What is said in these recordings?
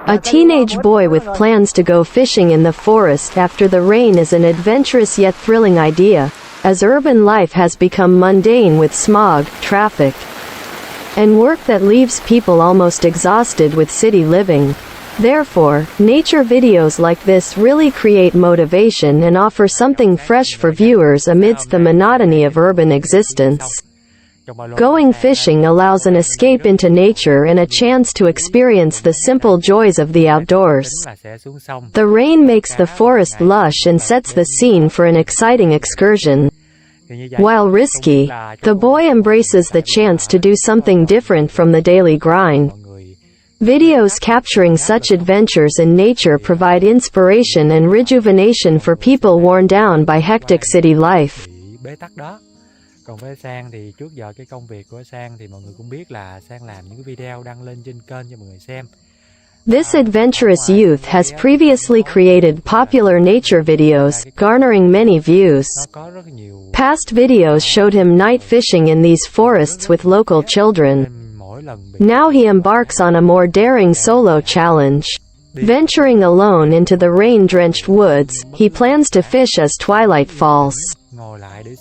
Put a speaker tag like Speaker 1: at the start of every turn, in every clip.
Speaker 1: A teenage boy with plans to go fishing in the forest after the rain is an adventurous yet thrilling idea, as urban life has become mundane with smog, traffic, and work that leaves people almost exhausted with city living. Therefore, nature videos like this really create motivation and offer something fresh for viewers amidst the monotony of urban existence. Going fishing allows an escape into nature and a chance to experience the simple joys of the outdoors. The rain makes the forest lush and sets the scene for an exciting excursion. While risky, the boy embraces the chance to do something different from the daily grind. Videos capturing such adventures in nature provide inspiration and rejuvenation for people worn down by hectic city life.
Speaker 2: Còn với Sang thì trước giờ cái công việc của Sang thì mọi người cũng biết là Sang làm những cái video đăng lên trên kênh cho mọi người xem.
Speaker 1: This adventurous youth has previously created popular nature videos, garnering many views. Past videos showed him night fishing in these forests with local children. Now he embarks on a more daring solo challenge. Venturing alone into the rain-drenched woods, he plans to fish as twilight falls.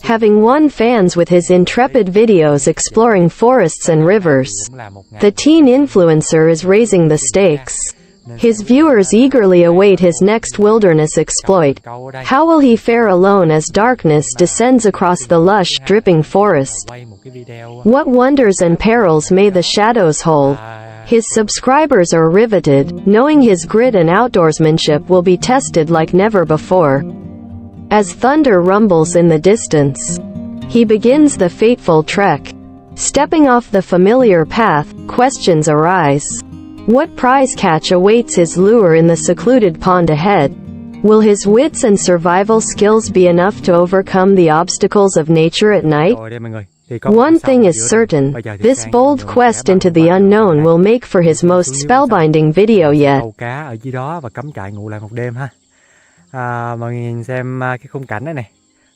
Speaker 1: Having won fans with his intrepid videos exploring forests and rivers, the teen influencer is raising the stakes. His viewers eagerly await his next wilderness exploit. How will he fare alone as darkness descends across the lush, dripping forest? What wonders and perils may the shadows hold? His subscribers are riveted, knowing his grit and outdoorsmanship will be tested like never before. As thunder rumbles in the distance, he begins the fateful trek. Stepping off the familiar path, questions arise. What prize catch awaits his lure in the secluded pond ahead? Will his wits and survival skills be enough to overcome the obstacles of nature at night? One thing is certain, this bold quest into the unknown will make for his most spellbinding video yet.
Speaker 2: Mọi người nhìn xem cái khung cảnh này.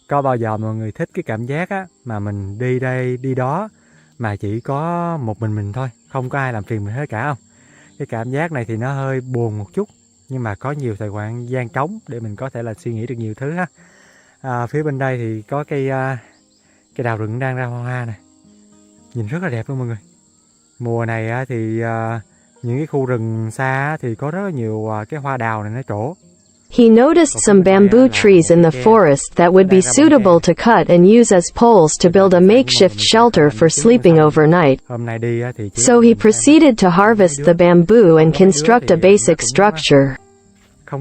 Speaker 2: Có bao giờ mọi người thích cái cảm giác á, mà mình đi đây đi đó mà chỉ có một mình thôi, không có ai làm phiền mình hết cả không? Cái cảm giác này thì nó hơi buồn một chút, nhưng mà có nhiều thời gian trống để mình có thể là suy nghĩ được nhiều thứ ha. Phía bên đây thì có cây đào rừng đang ra hoa này, nhìn rất là đẹp luôn mọi người. Mùa này á, thì những cái khu rừng xa thì có rất là nhiều cái hoa đào này nó trổ.
Speaker 1: He noticed some bamboo trees in the forest that would be suitable to cut and use as poles to build a makeshift shelter for sleeping overnight. So he proceeded to harvest the bamboo and construct a basic structure.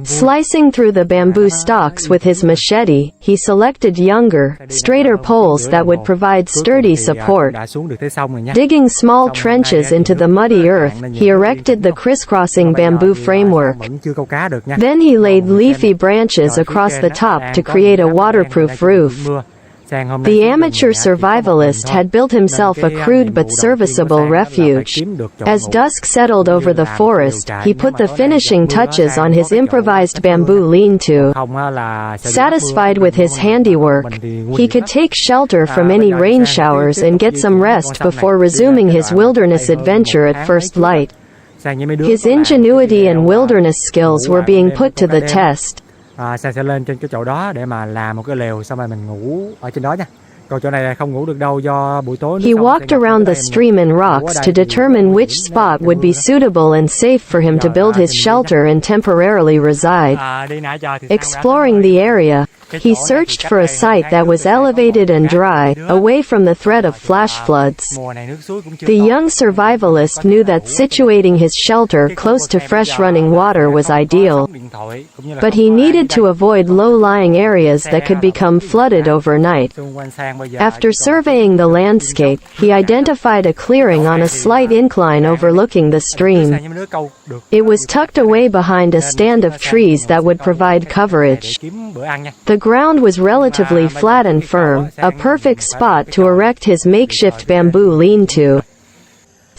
Speaker 1: Slicing through the bamboo stalks with his machete, he selected younger, straighter poles that would provide sturdy support. Digging small trenches into the muddy earth, he erected the crisscrossing bamboo framework. Then he laid leafy branches across the top to create a waterproof roof. The amateur survivalist had built himself a crude but serviceable refuge. As dusk settled over the forest, he put the finishing touches on his improvised bamboo lean-to. Satisfied with his handiwork, he could take shelter from any rain showers and get some rest before resuming his wilderness adventure at first light. His ingenuity and wilderness skills were being put to the test.
Speaker 2: Sang sẽ lên trên cái chỗ đó để mà làm một cái lều, xong rồi mình ngủ ở trên đó nha. Còn chỗ này là không ngủ được đâu do buổi tối.
Speaker 1: He walked around the stream and rocks to determine which spot would be suitable and safe for him to build his shelter and temporarily reside. Exploring the area, he searched for a site that was elevated and dry, away from the threat of flash floods. The young survivalist knew that situating his shelter close to fresh running water was ideal, but he needed to avoid low-lying areas that could become flooded overnight. After surveying the landscape, he identified a clearing on a slight incline overlooking the stream. It was tucked away behind a stand of trees that would provide coverage. The ground was relatively flat and firm, a perfect spot to erect his makeshift bamboo lean-to.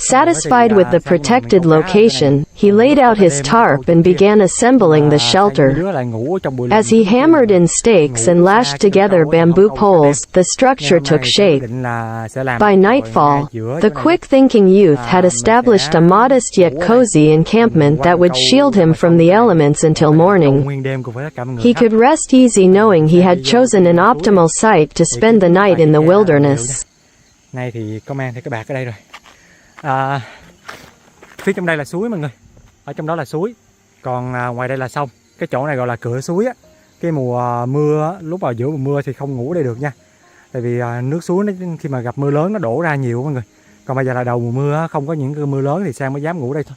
Speaker 1: Satisfied with the protected location, he laid out his tarp and began assembling the shelter. As he hammered in stakes and lashed together bamboo poles, the structure took shape. By nightfall, the quick-thinking youth had established a modest yet cozy encampment that would shield him from the elements until morning. He could rest easy knowing he had chosen an optimal site to spend the night in the wilderness.
Speaker 2: Nay thì có mang theo cái bạc ở đây rồi. Phía trong đây là suối mọi người. Ở trong đó là suối. Còn ngoài đây là sông. Cái chỗ này gọi là cửa suối á. Cái mùa mưa, lúc vào giữa mùa mưa thì không ngủ đây được nha. Tại vì nước suối nó, khi mà gặp mưa lớn nó đổ ra nhiều mọi người. Còn bây giờ là đầu mùa mưa, không có những cơn mưa lớn thì Sang mới dám ngủ đây thôi.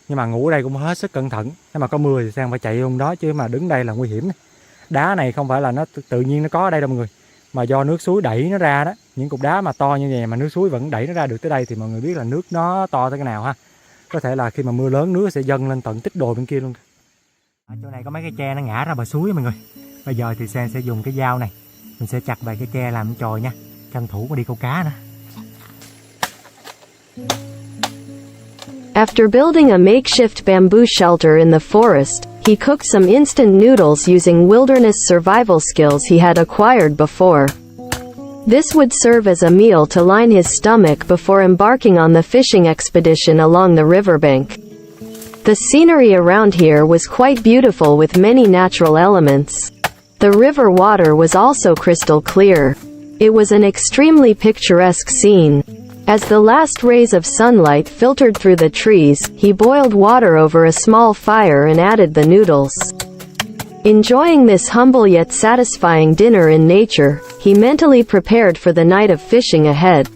Speaker 2: Nhưng mà ngủ ở đây cũng hết sức cẩn thận. Nếu mà có mưa thì Sang phải chạy luôn đó, chứ mà đứng đây là nguy hiểm. Đá này không phải là nó tự nhiên nó có ở đây đâu mọi người, mà do nước suối đẩy nó ra đó. Những cục đá mà to như vậy mà nước suối vẫn đẩy nó ra được tới đây thì mọi người biết là nước nó to tới cái nào ha. Có thể là khi mà mưa lớn nước sẽ dâng lên tận tích đồi bên kia luôn. Ở chỗ này có mấy cái tre nó ngã ra bờ suối mọi người. Bây giờ thì Sang sẽ dùng cái dao này, mình sẽ chặt vài cái tre làm chòi nha, tranh thủ mà đi câu cá nữa.
Speaker 1: After building a makeshift bamboo shelter in the forest, he cooked some instant noodles using wilderness survival skills he had acquired before. This would serve as a meal to line his stomach before embarking on the fishing expedition along the riverbank. The scenery around here was quite beautiful with many natural elements. The river water was also crystal clear. It was an extremely picturesque scene. As the last rays of sunlight filtered through the trees, he boiled water over a small fire and added the noodles. Enjoying this humble yet satisfying dinner in nature, he mentally prepared for the night of fishing ahead.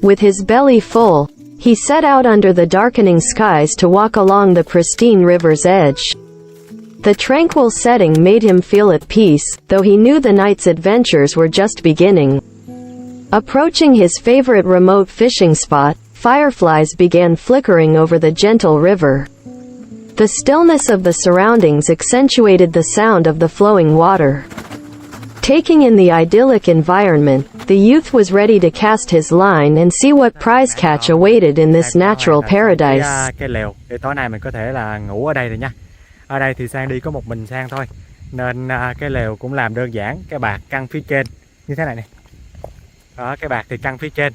Speaker 1: With his belly full, he set out under the darkening skies to walk along the pristine river's edge. The tranquil setting made him feel at peace, though he knew the night's adventures were just beginning. Approaching his favorite remote fishing spot, fireflies began flickering over the gentle river. The stillness of the surroundings accentuated the sound of the flowing water. Taking in the idyllic environment, the youth was ready to cast his line and see what prize catch awaited in this natural paradise.
Speaker 2: Cái lều để tối nay mình có thể là ngủ ở đây rồi nha. Ở đây thì Sang đi có một mình Sang thôi, nên cái lều cũng làm đơn giản. Cái bạt căng phía trên như thế này nè. Đó, cái bạt thì căng phía trên.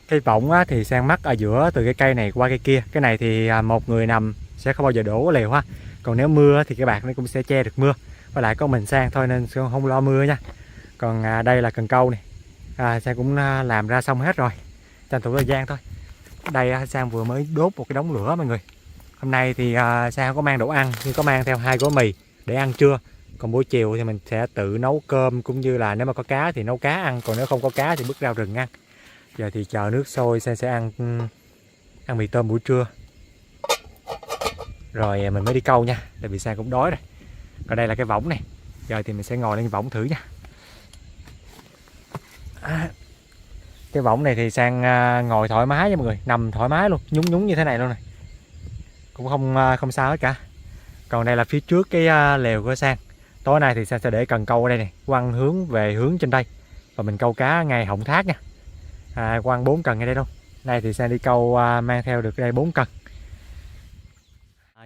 Speaker 2: Cái võng thì Sang mắc ở giữa từ cái cây này qua cây kia. Cái này thì một người nằm sẽ không bao giờ đổ lều ha. Còn nếu mưa thì cái bạt nó cũng sẽ che được mưa. Và lại có mình Sang thôi nên không lo mưa nha. Còn đây là cần câu này, Sang cũng làm ra xong hết rồi, tranh thủ thời gian thôi. Đây Sang vừa mới đốt một cái đống lửa mọi người. Hôm nay thì Sang không có mang đồ ăn, nhưng có mang theo 2 gói mì để ăn trưa. Còn buổi chiều thì mình sẽ tự nấu cơm, cũng như là nếu mà có cá thì nấu cá ăn, còn nếu không có cá thì bứt rau rừng ăn. Giờ thì chờ nước sôi, Sang sẽ ăn mì tôm buổi trưa, rồi mình mới đi câu nha, tại vì Sang cũng đói rồi. Còn đây là cái võng này, giờ thì mình sẽ ngồi lên võng thử nha. Cái võng này thì Sang ngồi thoải mái nha mọi người, nằm thoải mái luôn, nhún nhún như thế này luôn này, cũng không sao hết cả. Còn đây là phía trước cái lều của Sang. Tối nay thì Sang sẽ để cần câu ở đây này, quăng hướng về hướng trên đây, và mình câu cá ngay họng thác nha. Quăng 4 cần ngay đây luôn. Đây thì Sang đi câu mang theo được đây 4 cần.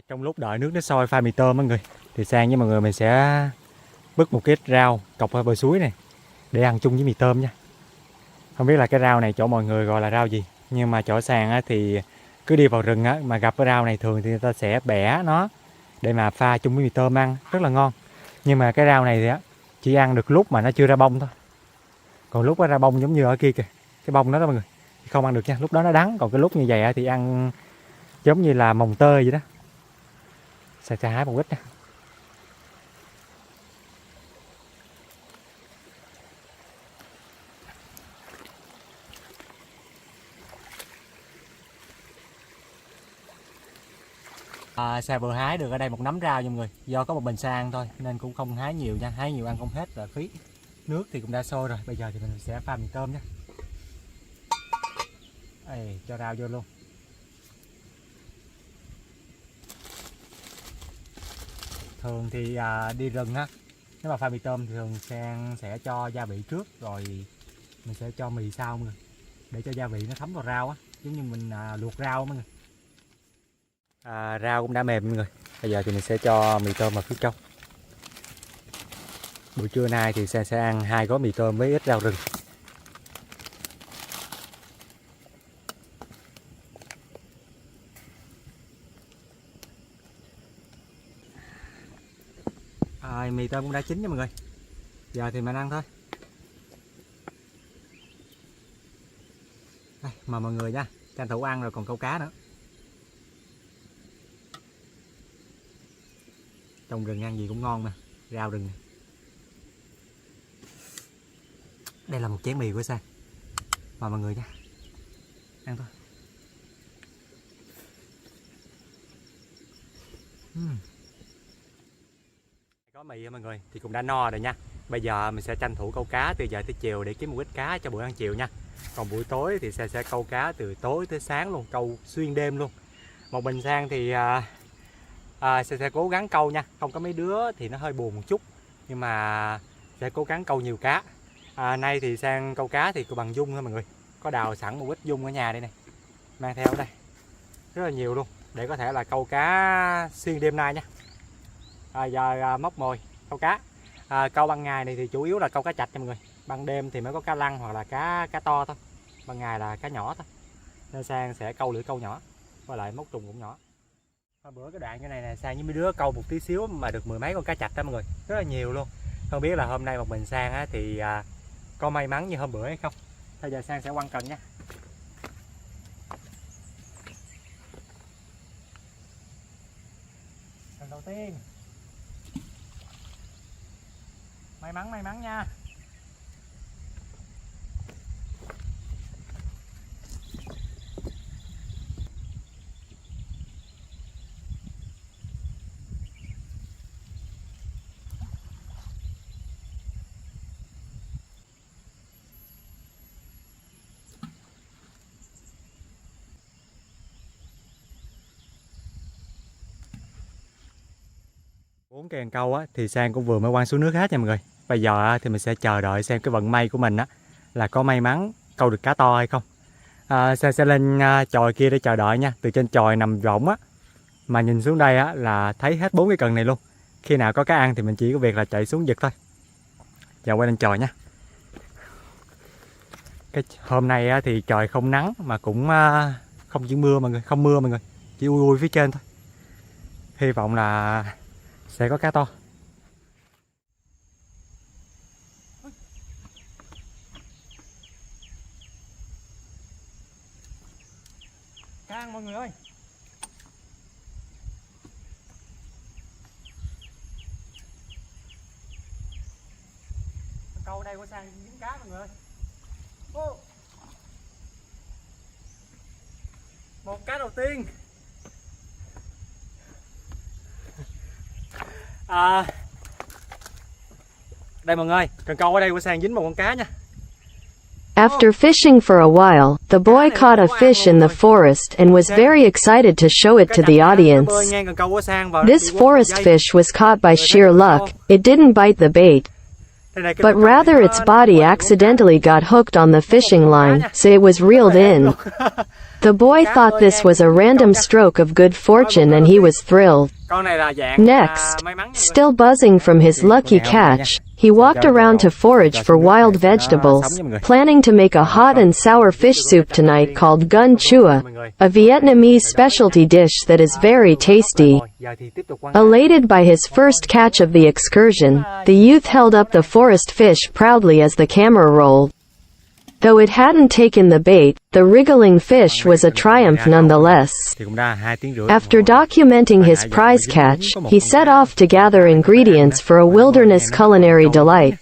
Speaker 2: Trong lúc đợi nước nó sôi pha mì tôm mọi người, thì Sang với mọi người mình sẽ bứt một cái rau cọc ở bờ suối này để ăn chung với mì tôm nha. Không biết là cái rau này chỗ mọi người gọi là rau gì, nhưng mà chỗ Sang thì cứ đi vào rừng mà gặp cái rau này thường thì người ta sẽ bẻ nó để mà pha chung với mì tôm ăn, rất là ngon. Nhưng mà cái rau này thì chỉ ăn được lúc mà nó chưa ra bông thôi. Còn lúc nó ra bông giống như ở kia kìa, cái bông đó mọi người, thì không ăn được nha, lúc đó nó đắng. Còn cái lúc như vậy thì ăn giống như là mồng tơi vậy đó. Sẽ hái một ít nha. Sang vừa hái được ở đây một nắm rau nha mọi người. Do có một mình Sang thôi nên cũng không hái nhiều nha, hái nhiều ăn không hết rồi phí. Nước thì cũng đã sôi rồi, bây giờ thì mình sẽ pha mì tôm nha. Cho rau vô luôn. Thường thì đi rừng á, nếu mà pha mì tôm thì thường Sang sẽ cho gia vị trước rồi mình sẽ cho mì sau mọi người, để cho gia vị nó thấm vào rau á. giống như mình luộc rau mọi người. Rau cũng đã mềm mọi người. Bây giờ thì mình sẽ cho mì tôm vào phía trong. Buổi trưa nay thì sẽ ăn 2 gói mì tôm với ít rau rừng. Mì tôm cũng đã chín nha mọi người. Giờ thì mình ăn thôi. Đây, mời mọi người nha, tranh thủ ăn rồi còn câu cá nữa. Trong rừng ăn gì cũng ngon mà, rau rừng này. Đây là một chén mì của Sang. Mời mọi người nha, ăn thôi. Có mì mọi người thì cũng đã no rồi nha. Bây giờ mình sẽ tranh thủ câu cá từ giờ tới chiều để kiếm một ít cá cho bữa ăn chiều nha. Còn buổi tối thì sẽ câu cá từ tối tới sáng luôn, câu xuyên đêm luôn. Một mình Sang thì sẽ cố gắng câu nha. Không có mấy đứa thì nó hơi buồn một chút, nhưng mà sẽ cố gắng câu nhiều cá. Nay thì Sang câu cá thì bằng dung thôi mọi người. Có đào sẵn một ít dung ở nhà đây này, mang theo ở đây rất là nhiều luôn, để có thể là câu cá xuyên đêm nay nha. Giờ móc mồi câu cá. Câu ban ngày này thì chủ yếu là câu cá chạch nha mọi người. Ban đêm thì mới có cá lăng hoặc là cá to thôi. Ban ngày là cá nhỏ thôi. Nên Sang sẽ câu lưỡi câu nhỏ, với lại móc trùng cũng nhỏ. Hôm bữa cái đoạn như này nè, Sang với mấy đứa câu một tí xíu mà được 10 mấy con cá chạch đó mọi người, rất là nhiều luôn. Không biết là hôm nay một mình Sang á, thì có may mắn như hôm bữa hay không. Bây giờ Sang sẽ quăng cần nha. Cần đầu tiên. May mắn nha. Bốn cái cần câu á thì Sang cũng vừa mới quăng xuống nước hết nha mọi người. Bây giờ thì mình sẽ chờ đợi xem cái vận may của mình á là có may mắn câu được cá to hay không. Sang sẽ lên chòi kia để chờ đợi nha. Từ trên chòi nằm rỗng á, mà nhìn xuống đây á là thấy hết 4 cái cần này luôn. Khi nào có cá ăn thì mình chỉ có việc là chạy xuống giật thôi. Giờ quay lên chòi nha. Cái hôm nay á thì trời không nắng mà cũng không chỉ mưa mọi người, không mưa mọi người, chỉ ui phía trên thôi. Hy vọng là sẽ có cá to. Cá ăn mọi người ơi. Câu đây của Sang dính cá mọi người ơi. Một cá đầu tiên. Đây mọi người, cần câu ở đây của Sang dính một con cá nha.
Speaker 1: After fishing for a while, the boy caught a fish in the forest and was very excited to show it to the audience. This forest fish was caught by sheer luck. It didn't bite the bait, but rather its body accidentally got hooked on the fishing line, so it was reeled in. The boy thought this was a random stroke of good fortune and he was thrilled. Next, still buzzing from his lucky catch, he walked around to forage for wild vegetables, planning to make a hot and sour fish soup tonight called gun chua, a Vietnamese specialty dish that is very tasty. Elated by his first catch of the excursion, the youth held up the forest fish proudly as the camera rolled. Though it hadn't taken the bait, the wriggling fish was a triumph nonetheless. After documenting his prize catch, he set off to gather ingredients for a wilderness culinary delight.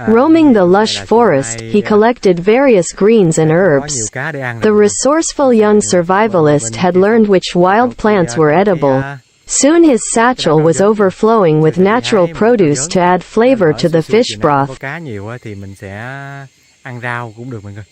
Speaker 1: Roaming the lush forest, he collected various greens and herbs. The resourceful young survivalist had learned which wild plants were edible. Soon his satchel was overflowing with natural produce to add flavor to the fish broth.
Speaker 2: Ăn rau cũng được mọi người.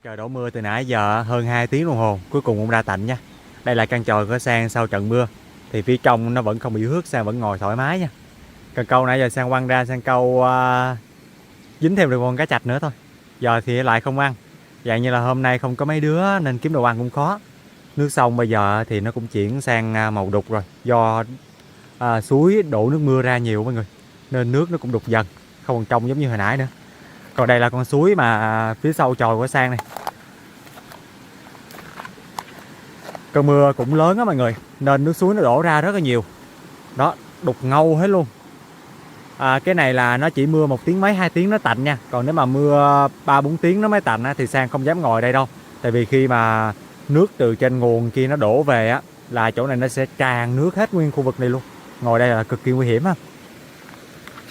Speaker 2: Trời đổ mưa từ nãy giờ hơn 2 tiếng đồng hồ, cuối cùng cũng ra tạnh nha. Đây là căn chòi của Sang sau trận mưa. Thì phía trong nó vẫn không bị ướt, Sang vẫn ngồi thoải mái nha. Cần câu nãy giờ Sang quăng ra, Sang câu dính thêm được con cá chạch nữa thôi. Giờ thì lại không ăn. Dạng như là hôm nay không có mấy đứa nên kiếm đồ ăn cũng khó. Nước sông bây giờ thì nó cũng chuyển sang màu đục rồi. Do suối đổ nước mưa ra nhiều mọi người, nên nước nó cũng đục dần, không còn trong giống như hồi nãy nữa. Còn đây là con suối mà phía sau chòi của Sang này. Cơn mưa cũng lớn á mọi người, nên nước suối nó đổ ra rất là nhiều. Đó, đục ngầu hết luôn. Cái này là nó chỉ mưa 1 tiếng mấy 2 tiếng nó tạnh nha. Còn nếu mà mưa 3-4 tiếng nó mới tạnh á, thì Sang không dám ngồi đây đâu. Tại vì khi mà nước từ trên nguồn kia nó đổ về á, là chỗ này nó sẽ tràn nước hết nguyên khu vực này luôn. Ngồi đây là cực kỳ nguy hiểm á.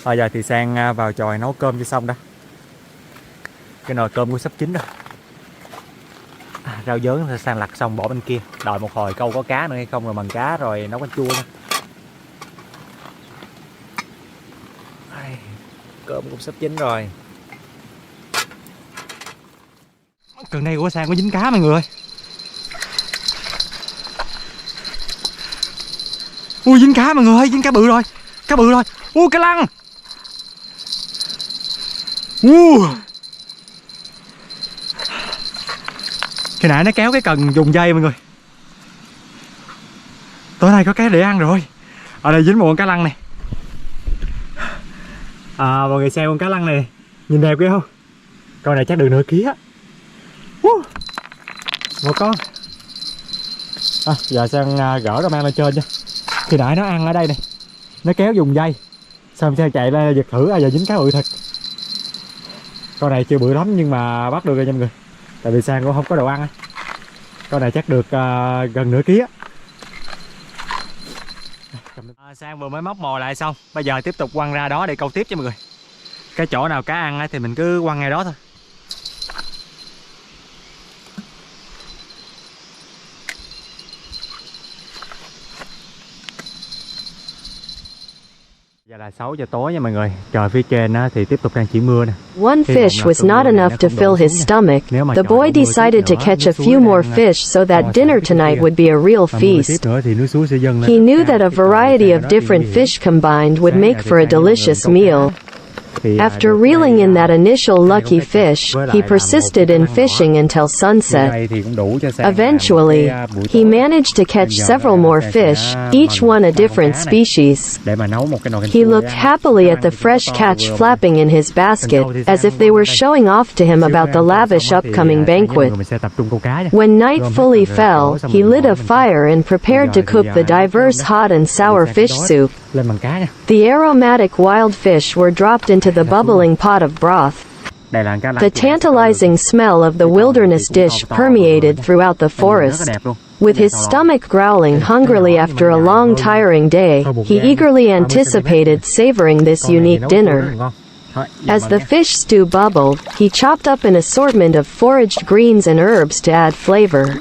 Speaker 2: Bây giờ thì Sang vào chòi nấu cơm cho xong đó. Cái nồi cơm cũng sắp chín rồi. Rau dớn Sang lặt xong bỏ bên kia. Đợi một hồi câu có cá nữa hay không rồi bằng cá rồi nấu canh chua nha. Cơm cũng sắp chín rồi. Cần đây của Sang có dính cá mọi người ơi. Ui dính cá mọi người ơi, dính cá bự rồi. Cá bự rồi. Cá lăng. Khi nãy nó kéo cái cần dùng dây mọi người. Tối nay có cá để ăn rồi. Ở đây dính một con cá lăng này. Mọi người xem con cá lăng này nhìn đẹp ghê không? Con này chắc được nửa ký á. Một con. Giờ Sang gỡ ra mang lên trên nha. Khi nãy nó ăn ở đây này, nó kéo dùng dây, xong Sang chạy lên giật thử, giờ dính cá bự thật. Con này chưa bự lắm nhưng mà bắt được rồi nha mọi người. Tại vì Sang cũng không có đồ ăn. Con này chắc được gần nửa ký á. Sang vừa mới móc mồi lại xong, bây giờ tiếp tục quăng ra đó để câu tiếp cho mọi người. Cái chỗ nào cá ăn thì mình cứ quăng ngay đó thôi. Giờ là 6 giờ tối nha mọi người. Trời phía trên thì tiếp tục đang chỉ mưa nè.
Speaker 1: One fish was not enough to fill his stomach. The boy decided to catch a few more fish so that dinner tonight would be a real feast. He knew that a variety of different fish combined would make for a delicious meal. After reeling in that initial lucky fish, he persisted in fishing until sunset. Eventually, he managed to catch several more fish, each one a different species. He looked happily at the fresh catch flapping in his basket, as if they were showing off to him about the lavish upcoming banquet. When night fully fell, he lit a fire and prepared to cook the diverse hot and sour fish soup. The aromatic wild fish were dropped into the bubbling pot of broth. The tantalizing smell of the wilderness dish permeated throughout the forest. With his stomach growling hungrily after a long tiring day, he eagerly anticipated savoring this unique dinner. As the fish stew bubbled, he chopped up an assortment of foraged greens and herbs to add flavor.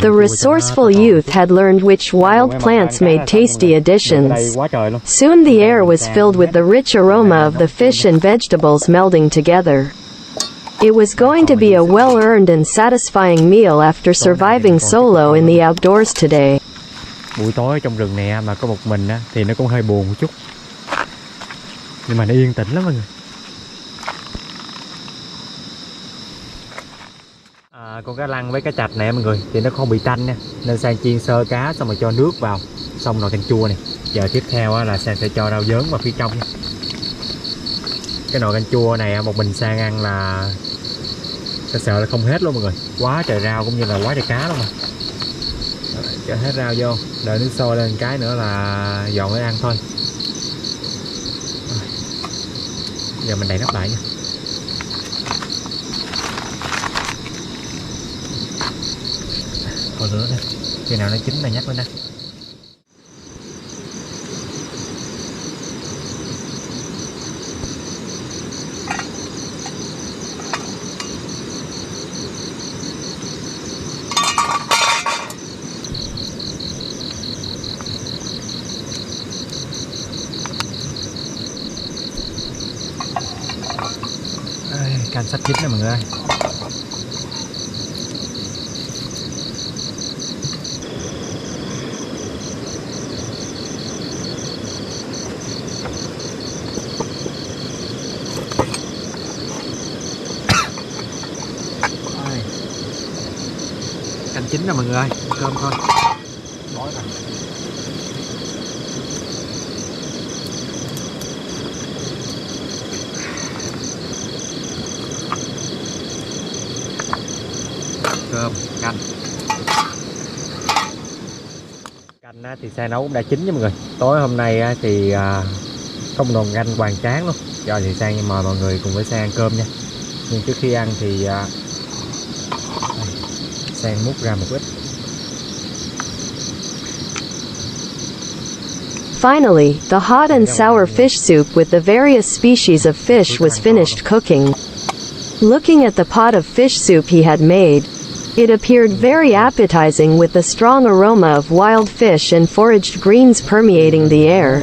Speaker 1: The resourceful youth had learned which wild plants made tasty additions. Soon the air was filled with the rich aroma of the fish and vegetables melding together. It was going to be a well-earned and satisfying meal after surviving solo in the outdoors today.
Speaker 2: Buổi tối trong rừng này mà có một mình thì nó cũng hơi buồn một chút. Nhưng mà nó yên tĩnh lắm mọi người. Con cá lăng với cá chạch này mọi người thì nó không bị tanh nha, nên Sang chiên sơ cá xong rồi cho nước vào, xong nồi canh chua này. Giờ tiếp theo là Sang sẽ cho rau dớn vào phía trong nha. Cái nồi canh chua này một mình Sang ăn là sợ là không hết luôn mọi người, quá trời rau cũng như là quá trời cá luôn mà. Cho hết rau vô, đợi nước sôi lên cái nữa là dọn để ăn thôi. Giờ mình đậy nắp lại nha. Còn nữa nè, khi nào nó chín là nhắc lên nè. Canh sắp chín nè mọi người ơi. chín rồi mọi người ơi, cơm thôi. Cơm canh thì Sang nấu cũng đã chín nha mọi người. Tối hôm nay thì không nồi canh hoành tráng luôn. Giờ thì Sang mời mọi người cùng với Sang ăn cơm nha. Nhưng trước khi ăn thì Sang múc ra một ít.
Speaker 1: Finally, the hot and sour fish soup with the various species of fish was finished cooking. Looking at the pot of fish soup he had made, it appeared very appetizing with the strong aroma of wild fish and foraged greens permeating the air.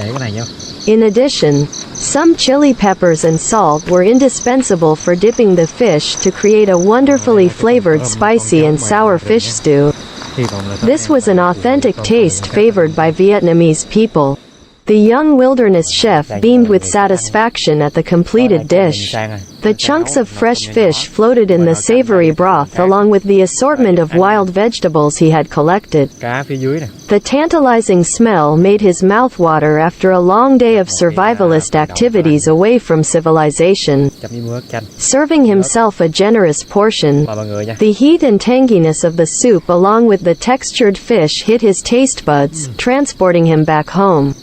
Speaker 1: In addition, some chili peppers and salt were indispensable for dipping the fish to create a wonderfully flavored spicy and sour fish stew. This was an authentic taste favored by Vietnamese people. The young wilderness chef beamed with satisfaction at the completed dish. The chunks of fresh fish floated in the savory broth along with the assortment of wild vegetables he had collected. The tantalizing smell made his mouth water after a long day of survivalist activities away from civilization. Serving himself a generous portion, the heat and tanginess of the soup along with the textured fish hit his taste buds, transporting him back home.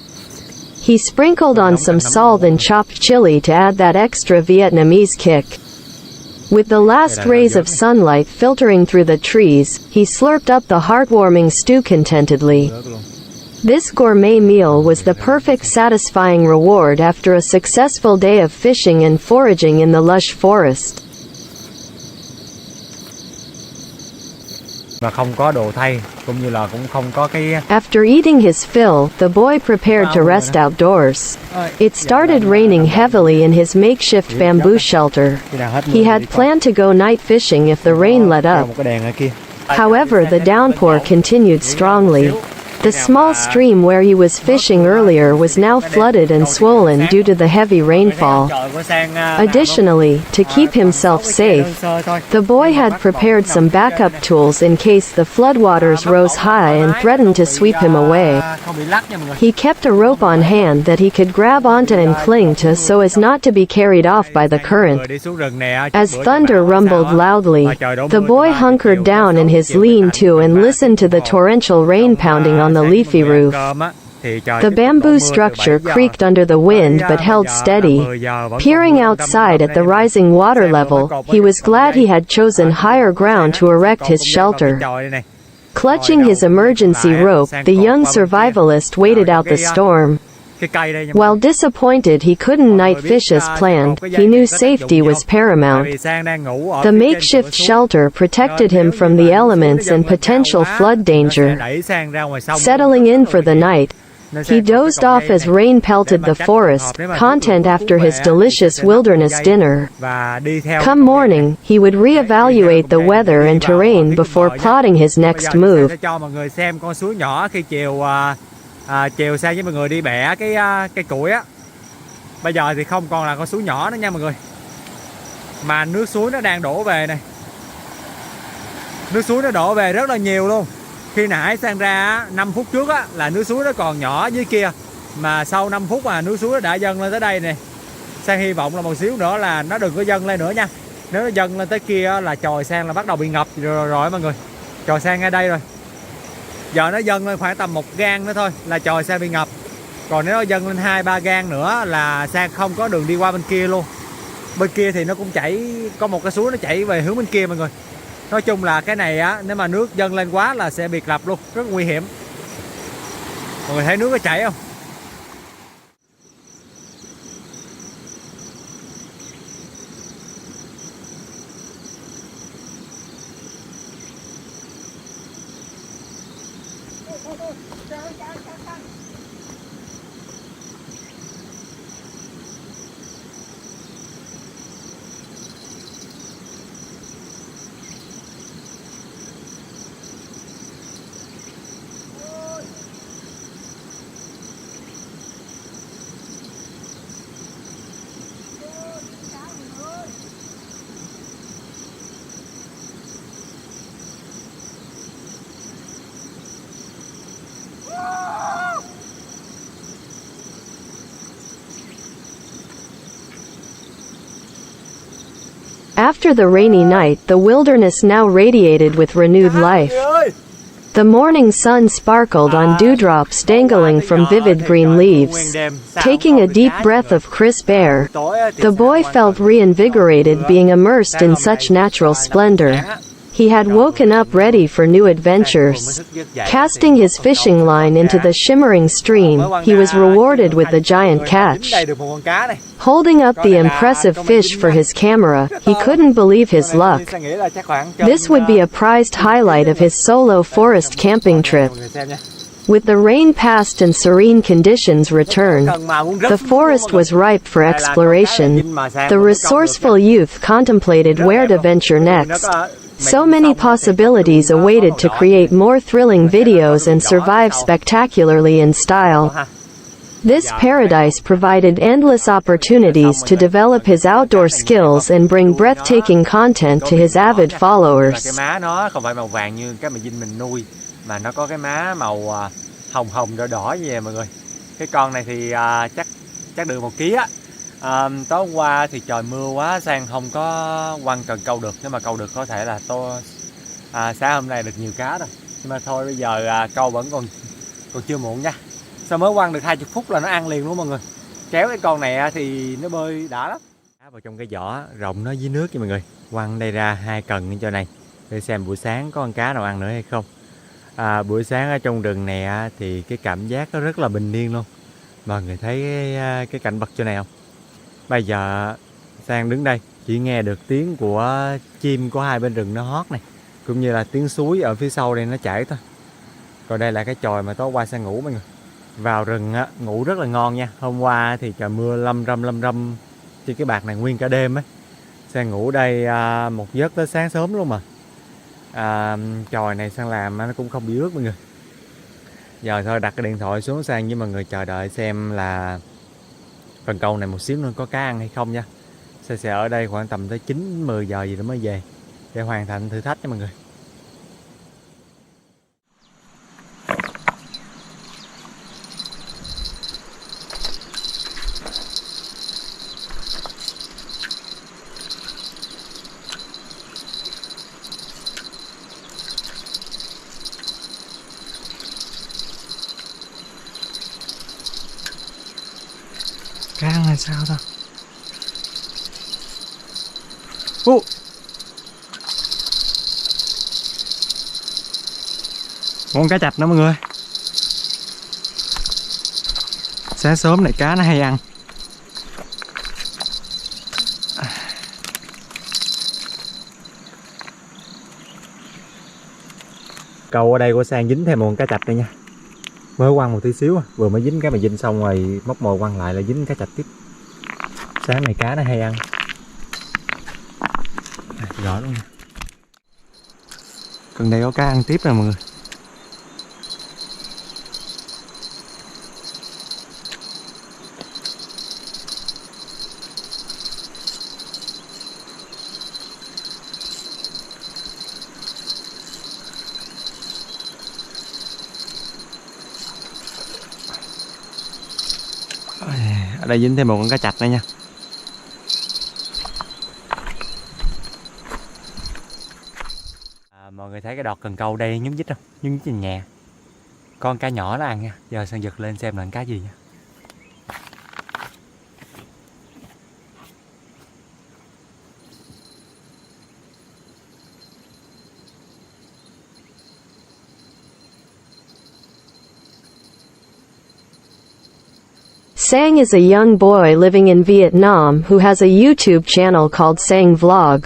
Speaker 1: He sprinkled on some salt and chopped chili to add that extra Vietnamese kick. With the last rays of sunlight filtering through the trees, he slurped up the heartwarming stew contentedly. This gourmet meal was the perfect satisfying reward after a successful day of fishing and foraging in the lush forest.
Speaker 2: Và không có đồ thay, cũng như là cũng không có cái.
Speaker 1: After eating his fill, the boy prepared to rest outdoors. It started raining heavily in his makeshift bamboo shelter. He had planned to go night fishing if the rain let up. However, the downpour continued strongly. The small stream where he was fishing earlier was now flooded and swollen due to the heavy rainfall. Additionally, to keep himself safe, the boy had prepared some backup tools in case the floodwaters rose high and threatened to sweep him away. He kept a rope on hand that he could grab onto and cling to so as not to be carried off by the current. As thunder rumbled loudly, the boy hunkered down in his lean-to and listened to the torrential rain pounding on the leafy roof. The bamboo structure creaked under the wind but held steady. Peering outside at the rising water level, he was glad he had chosen higher ground to erect his shelter. Clutching his emergency rope, the young survivalist waited out the storm. While disappointed he couldn't night fish as planned, he knew safety was paramount. The makeshift shelter protected him from the elements and potential flood danger. Settling in for the night, he dozed off as rain pelted the forest, content after his delicious wilderness dinner. Come morning, he would reevaluate the weather and terrain before plotting his next move.
Speaker 2: Chiều Sang với mọi người đi bẻ cây củi á. Bây giờ thì không còn là con suối nhỏ nữa nha mọi người, mà nước suối nó đang đổ về này. Nước suối nó đổ về rất là nhiều luôn. Khi nãy Sang ra 5 phút trước á, là nước suối nó còn nhỏ dưới kia, mà sau 5 phút mà nước suối nó đã dâng lên tới đây nè. Sang hy vọng là một xíu nữa là nó đừng có dâng lên nữa nha. Nếu nó dâng lên tới kia là chòi Sang là bắt đầu bị ngập rồi mọi người. Chòi Sang ngay đây rồi. Giờ nó dâng lên khoảng tầm 1 gang nữa thôi là chòi Sang bị ngập. Còn nếu nó dâng lên 2-3 gang nữa là Sang không có đường đi qua bên kia luôn. Bên kia thì nó cũng chảy, có một cái suối nó chảy về hướng bên kia mọi người. Nói chung là cái này á, nếu mà nước dâng lên quá là sẽ bị ngập luôn, rất nguy hiểm. Mọi người thấy nước nó chảy không?
Speaker 1: After the rainy night, the wilderness now radiated with renewed life. The morning sun sparkled on dewdrops dangling from vivid green leaves. Taking a deep breath of crisp air, the boy felt reinvigorated being immersed in such natural splendor. He had woken up ready for new adventures. Casting his fishing line into the shimmering stream, he was rewarded with a giant catch. Holding up the impressive fish for his camera, he couldn't believe his luck. This would be a prized highlight of his solo forest camping trip. With the rain past and serene conditions returned, the forest was ripe for exploration. The resourceful youth contemplated where to venture next. So many possibilities awaited to create more thrilling videos and survive spectacularly in style. This paradise provided endless opportunities to develop his outdoor skills and bring breathtaking content to his avid followers.
Speaker 2: Cái má nó không phải màu vàng như cái mà Vinh mình nuôi, mà nó có cái má màu hồng hồng đỏ đỏ như vậy mọi người. Cái con này thì chắc được 1 kg á. Tối hôm qua thì trời mưa quá, Sang không có quăng cần câu được. Nếu mà câu được có thể là sáng hôm nay được nhiều cá rồi. Nhưng mà thôi bây giờ câu vẫn còn chưa muộn nha. Sao mới quăng được 20 phút là nó ăn liền luôn mọi người. Kéo cái con này thì nó bơi đã lắm. Cá vào trong cái vỏ rộng nó dưới nước nha mọi người. Quăng đây ra 2 cần cho này để xem buổi sáng có con cá nào ăn nữa hay không. Buổi sáng ở trong rừng này thì cái cảm giác nó rất là bình yên luôn. Mọi người thấy cái cảnh vật chỗ này không? Bây giờ Sang đứng đây chỉ nghe được tiếng của chim của hai bên rừng nó hót này, cũng như là tiếng suối ở phía sau đây nó chảy thôi. Còn đây là cái chòi mà tối qua Sang ngủ mọi người. Vào rừng ngủ rất là ngon nha. Hôm qua thì trời mưa lâm râm trên cái bạt này nguyên cả đêm ấy. Sang ngủ đây một giấc tới sáng sớm luôn mà. Chòi này Sang làm nó cũng không bị ướt mọi người. Giờ thôi đặt cái điện thoại xuống Sang với mọi người chờ đợi xem là cần câu này một xíu nữa có cá ăn hay không nha. Sẽ ở đây khoảng tầm tới 9-10 giờ gì đó mới về để hoàn thành thử thách nha mọi người. Cá ăn là sao thôi. Con cá chạch nữa mọi người. Sáng sớm này cá nó hay ăn. Câu ở đây của Sang dính thêm một con cá chạch đây nha. Mới quăng một tí xíu, vừa mới dính cái mà dính xong rồi móc mồi quăng lại là dính cá chạch tiếp. Sáng này cá nó hay ăn. Rõ luôn nha. Cần đây có cá ăn tiếp rồi mọi người. Ở đây dính thêm một con cá chạch đây nha. Mọi người thấy cái đọt cần câu đây nhúng nhích không? Nhúng nhích trên nhà. Con cá nhỏ nó ăn nha. Giờ Sang giật lên xem là con cá gì nha.
Speaker 1: Sang is a young boy living in Vietnam who has a YouTube channel called Sang Vlog.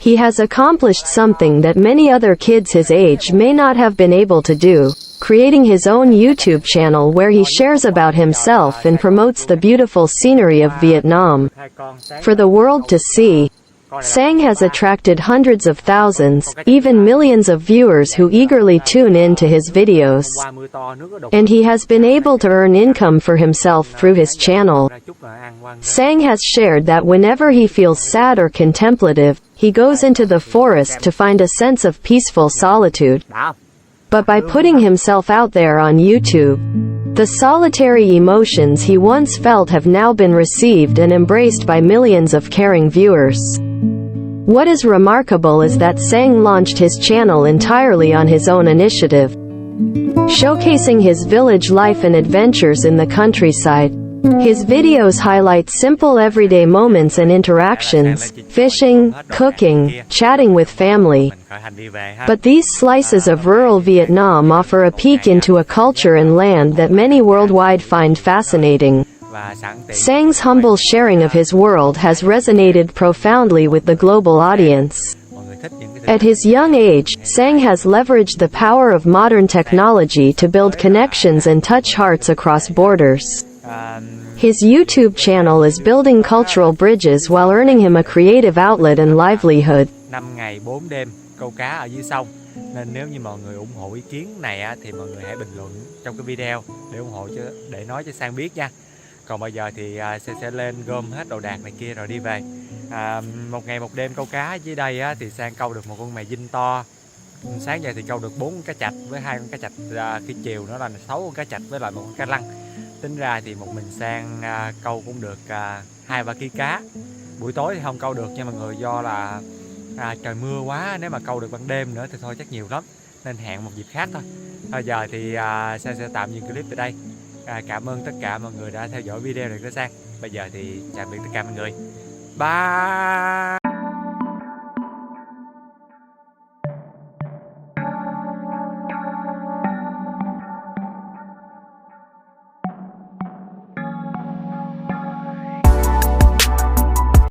Speaker 1: He has accomplished something that many other kids his age may not have been able to do, creating his own YouTube channel where he shares about himself and promotes the beautiful scenery of Vietnam for the world to see. Sang has attracted hundreds of thousands, even millions of viewers who eagerly tune in to his videos. And he has been able to earn income for himself through his channel. Sang has shared that whenever he feels sad or contemplative, he goes into the forest to find a sense of peaceful solitude. But by putting himself out there on YouTube, the solitary emotions he once felt have now been received and embraced by millions of caring viewers. What is remarkable is that Sang launched his channel entirely on his own initiative, showcasing his village life and adventures in the countryside. His videos highlight simple everyday moments and interactions, fishing, cooking, chatting with family. But these slices of rural Vietnam offer a peek into a culture and land that many worldwide find fascinating. Sang's humble sharing of his world has resonated profoundly with the global audience. At his young age, Sang has leveraged the power of modern technology to build connections and touch hearts across borders. His YouTube channel is building cultural bridges while earning him a creative outlet and livelihood.
Speaker 2: 5 ngày 4 đêm câu cá ở dưới sông. Nên nếu như mọi người ủng hộ ý kiến này á, thì mọi người hãy bình luận trong cái video để ủng hộ để nói cho Sang biết nha. Còn bây giờ thì sẽ lên gom hết đồ đạc này kia rồi đi về. 1 ngày 1 đêm câu cá dưới đây á, thì Sang câu được một con mè dinh to. Sáng giờ thì câu được 4 con cá chạch với 2 con cá chạch, khi chiều nó là 6 con cá chạch với lại 1 con cá lăng. Tính ra thì một mình Sang câu cũng được 2-3 kg cá. Buổi tối thì không câu được nha mọi người, do là trời mưa quá, nếu mà câu được ban đêm nữa thì thôi chắc nhiều lắm, nên hẹn một dịp khác thôi. Bây giờ thì Sang sẽ tạm dừng clip tại đây. Cảm ơn tất cả mọi người đã theo dõi video này của Sang. Bây giờ thì chào biệt tất cả mọi người, bye.